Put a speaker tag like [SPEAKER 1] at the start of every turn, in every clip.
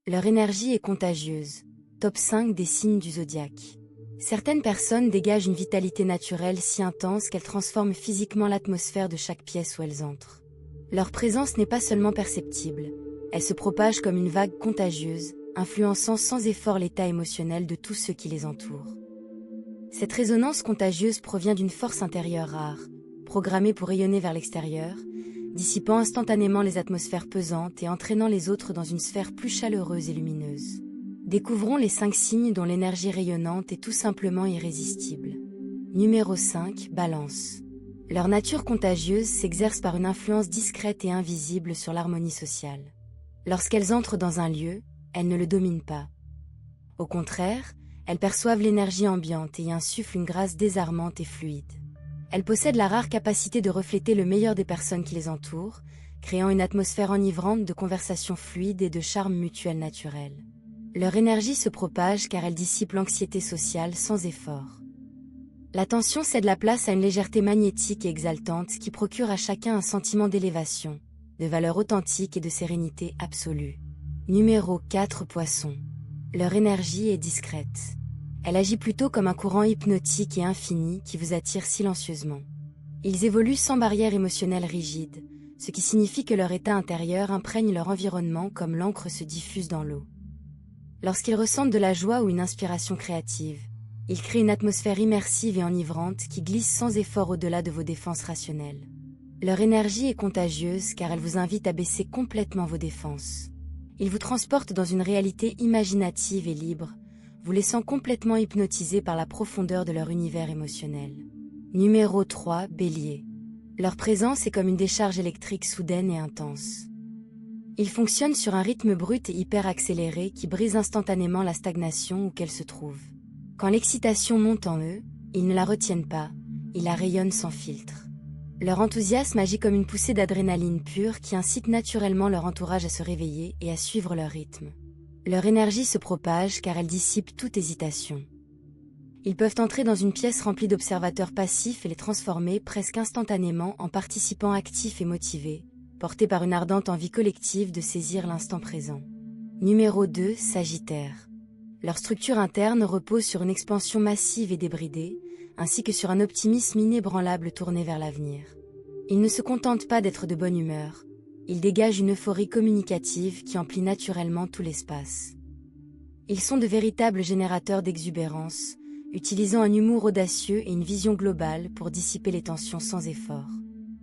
[SPEAKER 1] Leur énergie est contagieuse. Top 5 des signes du zodiaque. Certaines personnes dégagent une vitalité naturelle si intense qu'elles transforment physiquement l'atmosphère de chaque pièce où elles entrent. Leur présence n'est pas seulement perceptible, elle se propage comme une vague contagieuse, influençant sans effort l'état émotionnel de tous ceux qui les entourent. Cette résonance contagieuse provient d'une force intérieure rare, programmée pour rayonner vers l'extérieur, dissipant instantanément les atmosphères pesantes et entraînant les autres dans une sphère plus chaleureuse et lumineuse. Découvrons les 5 signes dont l'énergie rayonnante est tout simplement irrésistible. Numéro 5, Balance. Leur nature contagieuse s'exerce par une influence discrète et invisible sur l'harmonie sociale. Lorsqu'elles entrent dans un lieu, elles ne le dominent pas. Au contraire, elles perçoivent l'énergie ambiante et y insufflent une grâce désarmante et fluide. Elles possèdent la rare capacité de refléter le meilleur des personnes qui les entourent, créant une atmosphère enivrante de conversations fluides et de charme mutuel naturel. Leur énergie se propage car elle dissipe l'anxiété sociale sans effort. L'attention cède la place à une légèreté magnétique et exaltante qui procure à chacun un sentiment d'élévation, de valeur authentique et de sérénité absolue. Numéro 4, Poisson. Leur énergie est discrète. Elle agit plutôt comme un courant hypnotique et infini qui vous attire silencieusement. Ils évoluent sans barrière émotionnelle rigide, ce qui signifie que leur état intérieur imprègne leur environnement comme l'encre se diffuse dans l'eau. Lorsqu'ils ressentent de la joie ou une inspiration créative, ils créent une atmosphère immersive et enivrante qui glisse sans effort au-delà de vos défenses rationnelles. Leur énergie est contagieuse car elle vous invite à baisser complètement vos défenses. Ils vous transportent dans une réalité imaginative et libre, vous laissant complètement hypnotisé par la profondeur de leur univers émotionnel. Numéro 3, Bélier. Leur présence est comme une décharge électrique soudaine et intense. Ils fonctionnent sur un rythme brut et hyper accéléré qui brise instantanément la stagnation où qu'elle se trouve. Quand l'excitation monte en eux, ils ne la retiennent pas, ils la rayonnent sans filtre. Leur enthousiasme agit comme une poussée d'adrénaline pure qui incite naturellement leur entourage à se réveiller et à suivre leur rythme. Leur énergie se propage car elle dissipe toute hésitation. Ils peuvent entrer dans une pièce remplie d'observateurs passifs et les transformer presque instantanément en participants actifs et motivés, portés par une ardente envie collective de saisir l'instant présent. Numéro 2, Sagittaire. Leur structure interne repose sur une expansion massive et débridée, ainsi que sur un optimisme inébranlable tourné vers l'avenir. Ils ne se contentent pas d'être de bonne humeur, ils dégagent une euphorie communicative qui emplit naturellement tout l'espace. Ils sont de véritables générateurs d'exubérance, utilisant un humour audacieux et une vision globale pour dissiper les tensions sans effort.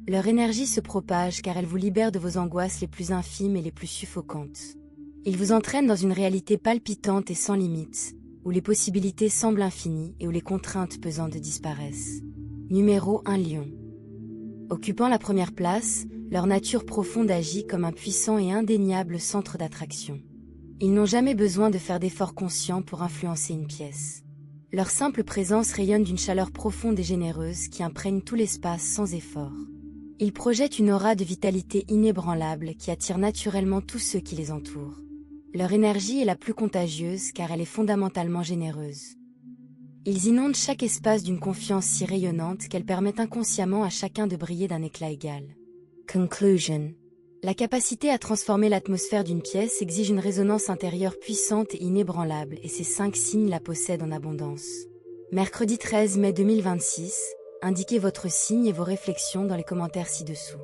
[SPEAKER 1] Leur énergie se propage car elle vous libère de vos angoisses les plus infimes et les plus suffocantes. Ils vous entraînent dans une réalité palpitante et sans limite, où les possibilités semblent infinies et où les contraintes pesantes disparaissent. Numéro 1, Lion. Occupant la première place, leur nature profonde agit comme un puissant et indéniable centre d'attraction. Ils n'ont jamais besoin de faire d'efforts conscients pour influencer une pièce. Leur simple présence rayonne d'une chaleur profonde et généreuse qui imprègne tout l'espace sans effort. Ils projettent une aura de vitalité inébranlable qui attire naturellement tous ceux qui les entourent. Leur énergie est la plus contagieuse car elle est fondamentalement généreuse. Ils inondent chaque espace d'une confiance si rayonnante qu'elle permet inconsciemment à chacun de briller d'un éclat égal. Conclusion. La capacité à transformer l'atmosphère d'une pièce exige une résonance intérieure puissante et inébranlable et ces 5 signes la possèdent en abondance. Mercredi 13 mai 2026, indiquez votre signe et vos réflexions dans les commentaires ci-dessous.